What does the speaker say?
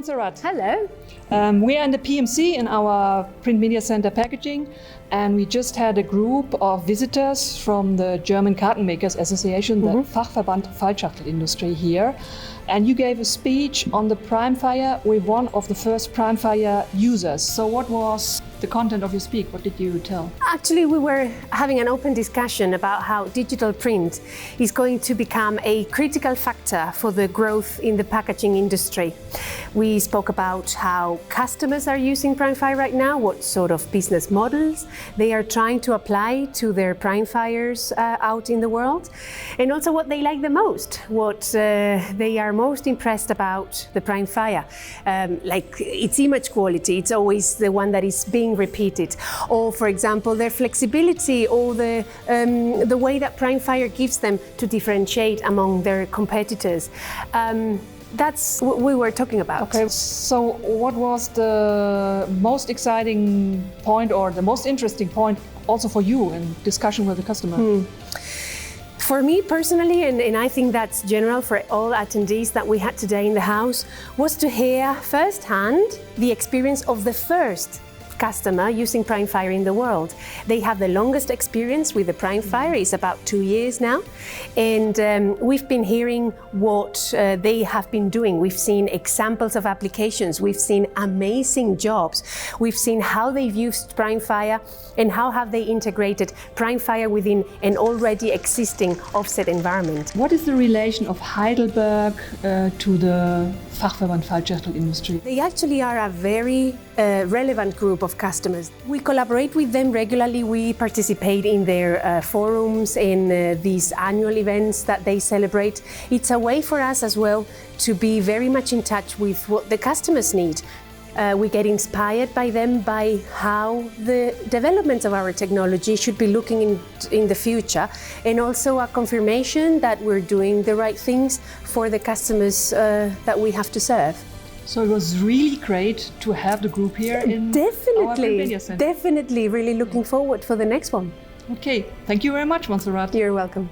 Montserrat. Hello. We are in the PMC in our Print Media Center packaging, and we just had a group of visitors from the German Carton Makers Association, the Fachverband Faltschachtel Industrie here. And you gave a speech on the Primefire with one of the first Primefire users. So what was the content of your speak? What did you tell? Actually, we were having an open discussion about how digital print is going to become a critical factor for the growth in the packaging industry. We spoke about how customers are using Primefire right now, what sort of business models they are trying to apply to their Primefires out in the world, and also what they like the most, what they are most impressed about the Primefire. Like its image quality, it's always the one that is being repeated, or for example their flexibility, or the way that Primefire gives them to differentiate among their competitors. That's what we were talking about. Okay, so what was the most exciting point or the most interesting point also for you in discussion with the customer? For me personally, and I think that's general for all attendees that we had today in the house, was to hear firsthand the experience of the first customer using Primefire in the world. They have the longest experience with the Primefire, it's about 2 years now, and we've been hearing what they have been doing. We've seen examples of applications, we've seen amazing jobs, we've seen how they've used Primefire and how have they integrated Primefire within an already existing offset environment. What is the relation of Heidelberg to the Fachverband Faltschachtel Industrie? They actually are a very relevant group of customers. We collaborate with them regularly. We participate in their forums, in these annual events that they celebrate. It's a way for us as well to be very much in touch with what the customers need. We get inspired by them, by how the developments of our technology should be looking in the future, and also a confirmation that we're doing the right things for the customers that we have to serve. So it was really great to have the group here in our Print Media Center. Definitely, really looking forward for the next one. Okay, thank you very much, Montserrat. You're welcome.